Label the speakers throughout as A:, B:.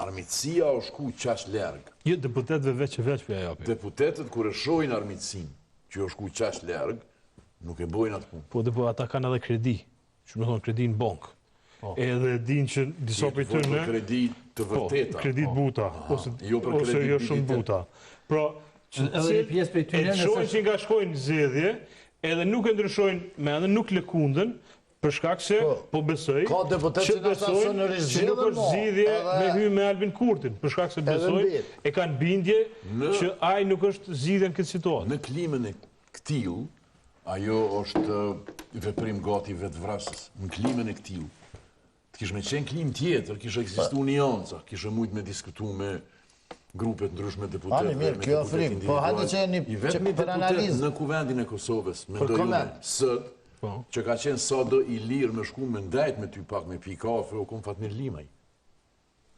A: armitësia o shku qash lërgë.
B: Jo, deputetëve veç për japi.
A: Deputetët kur e shohin armitësin që o shku qash lërgë, nuk e bojnë atë punë.
B: Po ata kanë edhe kredi, që me thonë kredi në bankë. Edhe din që disa për të në...
A: Kredi të vërteta.
B: Kredi buta, ose jo shumë buta. Pra,
C: edhe një pjesë për të
B: e shojnë që nga shkojnë zedhje, edhe nuk e ndryshojnë me edhe nuk lëkundën, për shkak se po besoj që nuk është zgjidhje me hy me Albin Kurtin, për shkak se besoj e kanë bindje që ai nuk është zgjidhje në këtë situatë.
A: Në klimën e këtill, ajo është veprim gati vetvrasës. Në klimën e këtill, të kishme qenë klim tjetër, kishe ekzistu nionca, kishe mujt me diskutu me grupet ndryshme deputetëve.
D: Ani mirë, kjo ofrim, po hajde që një për analizë.
A: Në kuvendin e Kosovës, mendoj sot, që ka qenë sado i lirë me shku me ndajt me ty pak me pi kafe o kom Fatmir Limaj.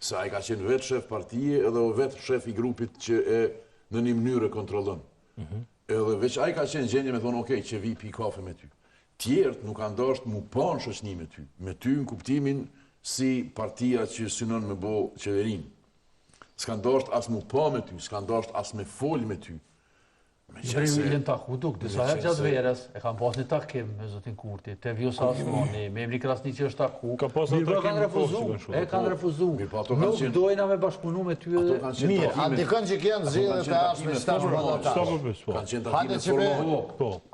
A: Sa ai ka qenë vetë shef partije edhe o vetë shef i grupit që e në një mënyrë e kontrollon. Edhe veç ai ka qenë gjendje me thonë, okej, që vi pi kafe me ty. Tjertë nuk kanë dashur mu pa në shoqëni me ty. Me ty në kuptimin si partia që synon me bo qeverin. S'kan dashur as mu pa me ty, s'kan dashur as me fol me ty.
C: Gjeri William Takuduk, disa herë gjatë verës, e kam pas një takim me zotin Kurti, te Vjosa Asmani, me Emri Krasni që është taku, mirë kanë refuzu, nuk dojna me bashkëpunu me ty edhe...
D: Mirë, atë dikën që kënë zhjedhe të ashme stash për ata. Hajde që me,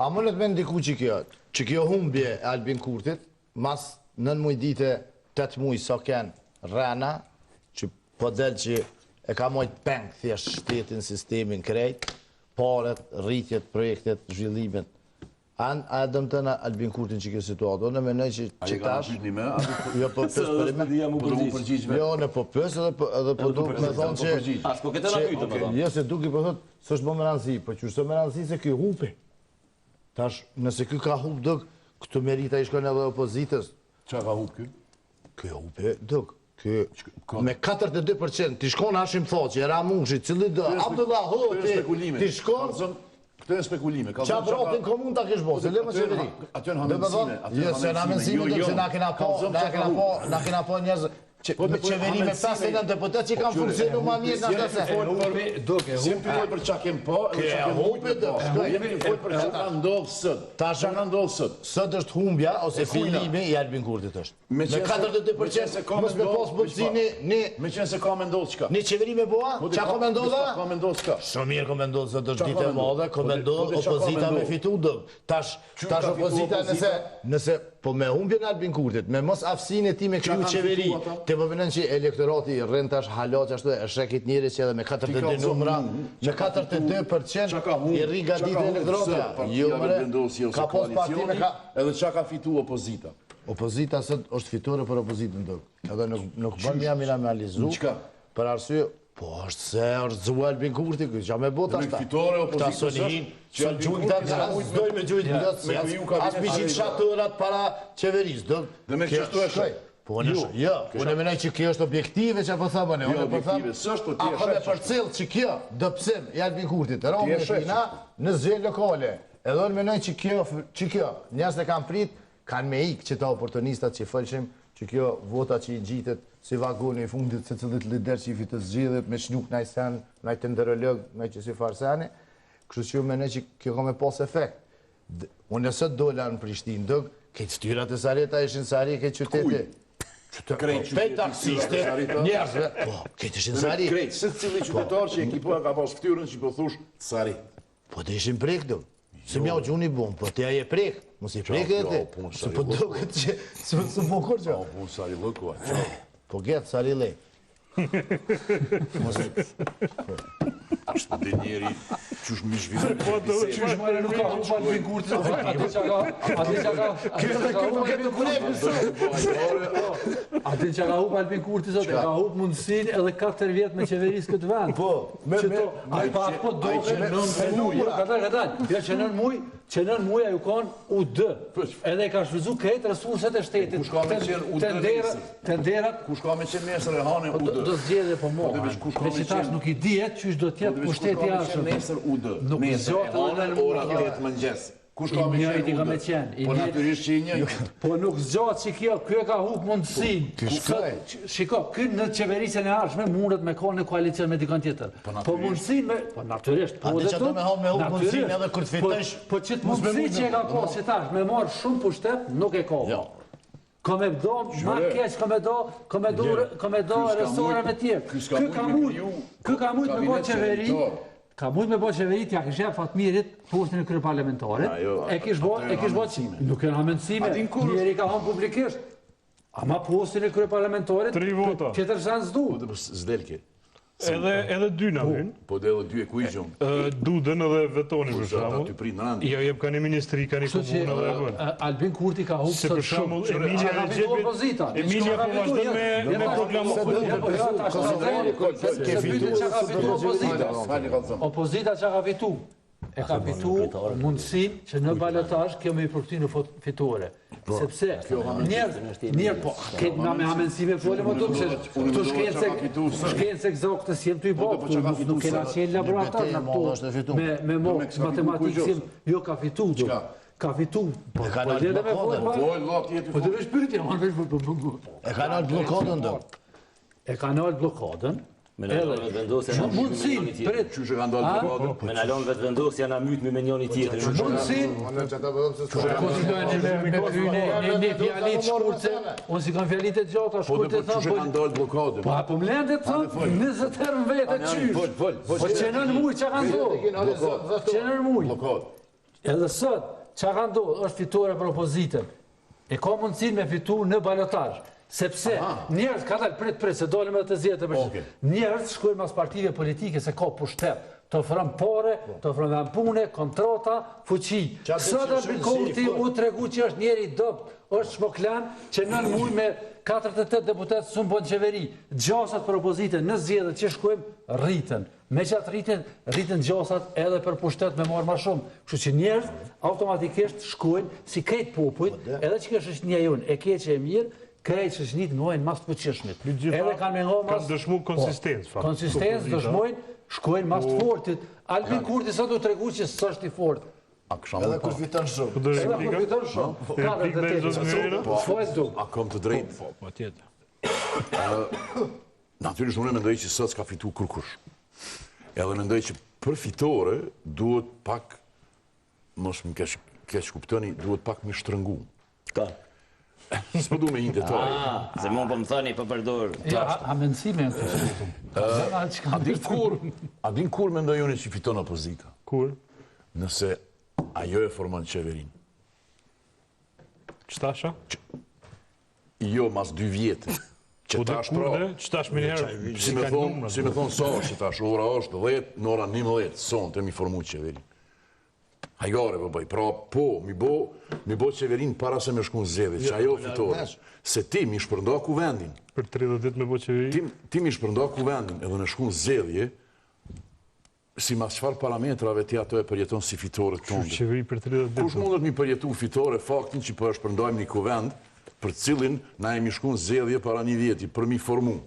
D: a mëllet me ndiku që kjo humbje Albin Kurtit, mas 9 muj dite, 8 muj sa kënë rana, që po del që e ka mojt peng thjesht shtetin, sistemin krejt, paret, rritjet, projektet, zhvillimet. A dëmë të në Albin Kurtin që kjo situatë, në menoj që tash... Jo, po pës për ime. Jo, në po pës edhe po duk me thonë që...
E: As po këtë në pyte, më thonë.
D: Jo, se duk i po thotë, së është bo më rëndësi, po që është më rëndësi se kjo hupi. Tash, nëse kjo ka hup duk, këtë merita i shkojnë edhe opozitës.
A: Qa ka hup kjo?
D: Kjo hupi duk. Me 42% t'i shkon Hashim Thoqi, Ramushi, cili do, Abdullah Hoti, t'i shkon...
A: Këtë e spekulime.
D: Qa pratin komun t'a kish bo, se le më qeveri.
A: Aty në hamensime.
D: Jo, se në hamensime do që na kena po njerëz... Me qeveri me 59 deputet që kanë funksionu ma mirë në këse.
A: Si më pëlloj për qa kem po, edhe qa kem hupi do. Jemi pëlloj për qa ka ndodhë sët. Qa ka ndodhë sët.
D: Sët është humbja, ose fillimi i Albin Kurtit është. Me 42% mos me pos bëllësi
A: Me qenë se ka me ndodhë qka.
D: Një qeveri me boa? Qa ka me ndodhë?
A: Ka me ndodhë qka.
D: Shumë mirë ka me ndodhë, sët është ditë e madhe, ka me ndodhë opozita me fitu dëmë. Tash opozita nëse po me humbjen Albin Kurtit, me mos aftësinë e ti me kryu qeveri, te po vënën që elektorati rrën tash halaç ashtu e shekit njëri që edhe me 42 numra, me 42% i rri nga ditë elektorati. Jo, ka pos parti me ka...
A: Edhe qa ka fitu opozita?
D: Opozita sot është fitore për opozitën do. Edhe nuk bën mja mina me analizu. Për arsye, po është se është zua Albin Kurti, që me bota ashta.
A: Fitore opozita
D: që gjujnë të doj me gjujnë të dëtë, as mi qitë shatorat para qeveris.
A: Dhe me kështu e shkoj?
D: Jo, unë e menaj që kjo është objektive që po thamën e, unë po thamë, ako me për cilë që kjo dëpsim i Albin Kurtit, rromë e fina në zhjel lokale, edhe unë menaj që kjo, njës e kam prit, kanë me ikë që ta oportunistat që fëllshim, që kjo vota që i gjitet si vagoni i fundit se cëllit lider që i fitës zhjidhet me shnuk naj sen, naj tenderolog, naj që si farsani, kështu që unë menaj që kjo ka me pas efekt. Unë nësët dola në Prishtinë, dëgë, këtë styrat e Sareta ishin Sari, këtë qyteti. Pejt taksiste, njerëzve, po, këtë ishin Sari.
A: Krejt, se cili qytetar që ekipoja ka pas këtyrën që i pëthush Sari.
D: Po të ishin prek, do. Se mja u gjuni bom, po të ja je prek. Mos i prek e te. Se po do këtë që, se po kur që.
A: Po, Sari lëkua.
D: Po getë, Sari lej.
A: Ashtë për dhe njeri qësh më zhvizë.
C: Qësh më nuk ka hupa Albin Kurti, ati që ka hupa Albin Kurti, e ka hup mundësin edhe 4 vjetë me qeverisë këtë vend.
D: Po,
C: a i pak po do që nën muja ju kanë UD, edhe i ka shvizu këtë resurset e shtetit.
A: Kush ka me qenë UD?
C: Tenderat.
A: Kush ka me qenë mesër e hane UD?
C: Do zgjedhje po mo. Me që tash nuk i dihet që ishtë do tjetë pushteti ashtë.
A: Nesër UD. Nesër e hanë ora 8 mëngjes. Kush ka me
C: qenë?
A: Po natyrisht që i njëjtë.
C: Po nuk zgjatë që kjo ka huk mundësin. Shiko, kjo në qeverisën e arshme mundet me ka në koalicion me dikon tjetër. Po mundësin me... Po natyrisht, po dhe
D: të... me huk mundësin edhe kërë të fitesh...
C: Po që të mundësin që e ka po, si tash, me marë shumë pushtet, nuk e ka. Ka me do, ma keq, ka me do restora me tjerë. Kjo ka mujt me bo qeveri, ka mujt me bo qeveri, tja kështë jep Fatmirit postin e kërë parlamentarit, e kishë bo që nuk e në amendsime, njeri ka hon publikisht, ama postin e kërë parlamentarit, qëtër shanë zdu.
A: Zdelke.
B: Edhe dy në vynë.
A: Po dhe edhe dy e ku i gjumë.
B: Dudën edhe vetonin për shamu. Ja jep ka një ministri, ka një komunë edhe e bënë.
C: Albin Kurti ka hukë
B: se për shamu Emilia po vazhdo me proklamu.
C: Opozita që ka fitu. E ka fitu mundësin që në balotash kjo me i përkëty në fitore. Sepse njerë po, nga me amensime folim o tëmë, këtu shkenë se këzokëtës jem të i bokë, nuk kena qenë laborator në këtu, me mokë, matematikësim, jo ka fitu, ka fitu.
D: Po ka nalë blokadën.
C: Po të vesh pyrtje, ma në vesh për
D: e ka nalë blokadën do.
C: E ka nalë blokadën.
E: Me nalon vetë vendosja në mytë me njoni tjetër.
A: Qështë ka ndalë blokadën?
E: Me nalon vetë vendosja në mytë me njoni tjetër.
C: Mundësin? Një fjallit shkurce, unë si kam fjallit e gjata shkurce,
A: po qështë ka ndalë blokadën?
C: Po mlendet thëmë, 20 herë në vetë e qysh. Po që në muj që ka ndodhë? Që në muj? Edhe sët, që ka ndodhë, është fitore për opozitën. E ka mundësin me fitu në balotash. Sepse njerës, ka dalë prit, se dolim edhe të zjetë të përshë. Njerës shkujnë mas partive politike se ka pushtet. Të ofrën pare, të ofrën dhe pune, kontrata, fuqi. Sot është Kurti u të regu që është njeri dopt, është shmoklan që nën muj me 48 deputet së më bënë qeveri. Gjasat për opozite në zjedhe që shkujmë rritën. Me që atë rritën gjasat edhe për pushtet me marë ma shumë. Kështu që njerës automatikisht shkujnë si krejt popujt, edhe që kështë është një jonë, e keqe e mirë, krejt që shnitë nëjnë mas të pëqëshmit. Edhe kanë
B: dëshmu konsistencë.
C: Konsistencë dëshmojnë, shkojnë mas të fortit. Albin Kurti sa du të regu që së është i fort.
D: Edhe kur fiton shumë.
C: Edhe kur fiton shumë. Ka dhe të tjetë.
A: A kom të drejtë?
B: Po tjetë.
A: Natyrisht unë mendoj që sot s'ka fitu kërkush. Edhe mendoj që për fitore duhet pak, mos më kesh kuptoni, duhet pak me shtrëngu.
E: Ka?
A: S'po du me një detaj.
E: Se mund po më thani për përdor.
C: Ja, a mendësime në të shkutum.
A: A din kur mendoj unë që fiton opozita?
B: Kur?
A: Nëse ajo e formon qeverin.
B: Qëtasha?
A: Jo, mas 2 vjetë.
B: Qëtash me njerë?
A: Si me thonë sa është qëtash, ora është 10, në ora 11, sonë të mi formu qeverin. Hajgare, bëbaj, pra po, mi bo qeverin para se me shku në zedhe, që ajo fitore. Se ti mi shpërnda ku vendin.
B: Për 30 dit me bo qeverin?
A: Ti mi shpërnda ku vendin, edhe në shku në zedhje, si mas qëfar parametrave ti ato e përjeton si fitore të tondë.
B: Qeveri për 30 dit?
A: Kush mundet mi përjetu fitore faktin që për shpërndajmë një kuvend, për cilin na e mi shku në zedhje para 1 vjeti, për mi formu.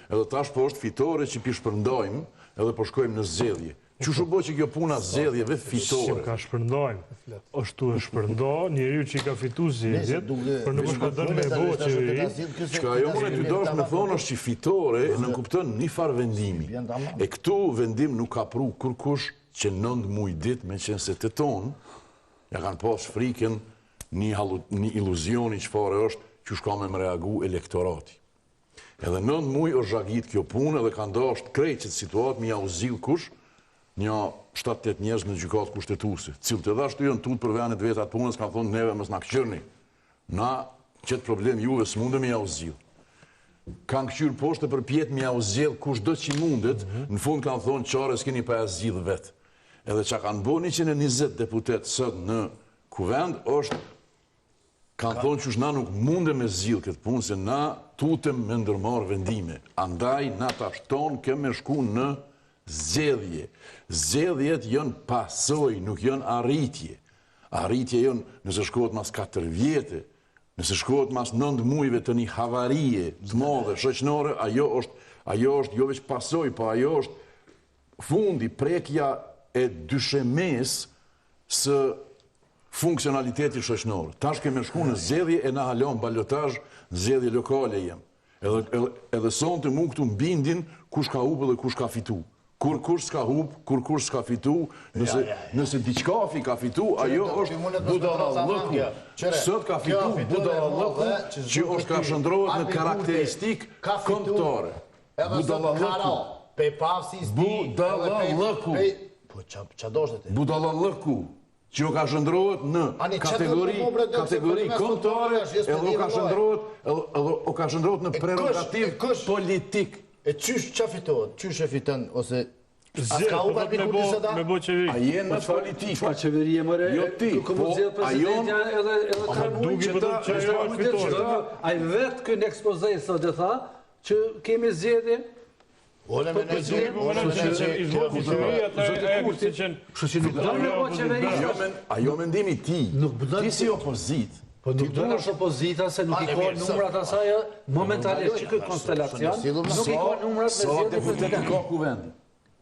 A: Edhe tash po është fitore që pi shpërndajmë, edhe po shkojmë në zedhje. Që shu bo që kjo puna zedhjeve fitore?
B: Si ka shpërndajmë. është tu e shpërndo, njeriu që i ka fitu zjedhjet, për nuk është ka dërë me bo qeveri.
A: Qka jo mune ty dosh me thonë është që fitore në kuptën një farë vendimi. E këtu vendim nuk ka pru kërkush që 9 muj dit me qenë se të tonë, ja kanë pas friken një iluzioni që fare është që shka me më reagu elektorati. Edhe 9 muj është zhagit kjo punë edhe kanë dasht krejt që të situatë mi ja u zilë kush, një 7-8 njerëz në gjykatë kushtetuese, cilë të edhashtu jënë tutë për venet vetat punës, kanë thonë neve mësë na këqyrni. Na, qëtë problem juve së mundë me ja u zilë. Kanë këqyrë poshtë për pjetë me ja u zilë kush do që mundet, në fund kanë thonë qare s'keni pa ja zilë vetë. Edhe që kanë bo 120 deputet sët në kuvend, është kanë thonë që na nuk munde me zilë këtë punë, se na tutëm me ndërmarë vendime. Andaj, na të ashton keme shku në zedhje. Zedhjet jënë pasoj, nuk jënë arritje. Arritje jënë nëse shkohet mas 4 vjetë, nëse shkohet mas 9 mujve të një havarije, të madhe, shoqënore, ajo është jo veç pasoj, po ajo është fundi, prekja e dyshemes së funksionaliteti shoqëror. Tash kemi shku në zgjedhje e na halon balotazh, zgjedhje lokale jem. Edhe sonte mu këtu mbindin kush ka humbë dhe kush ka fitu. Kur kush s'ka hub, kur kush s'ka fitu, nëse diçkafi ka fitu, ajo është budallëku. Sot ka fitu budallëku që është ka shëndrohet në karakteristikë kombëtare. Budallëku.
D: Pe pafsi sti.
A: Budallëku.
D: Po qa doshte te?
A: Budallëku. Që o ka shëndrohet në kategori kombëtare, edhe o ka shëndrohet në prerogativ politik.
D: E qysh qa fitohet? Qysh e fiton ose...
B: Me bo qeveri.
A: A jenë në politikë.
C: Qa qeveri e mëre?
A: Jo ti, po a jonë...
C: A i vetë kënë ekspozej sot e tha që kemi zgjedhje.
D: Ole me në
A: zgjedhje. A jo mendimi ti, ti si opozit,
C: Po nuk do është opozita se nuk i ka numrat asaj momentalisht që këtë konstelacion, nuk i ka numrat me zgjedhje.
A: Sa deputet ka ku vendi?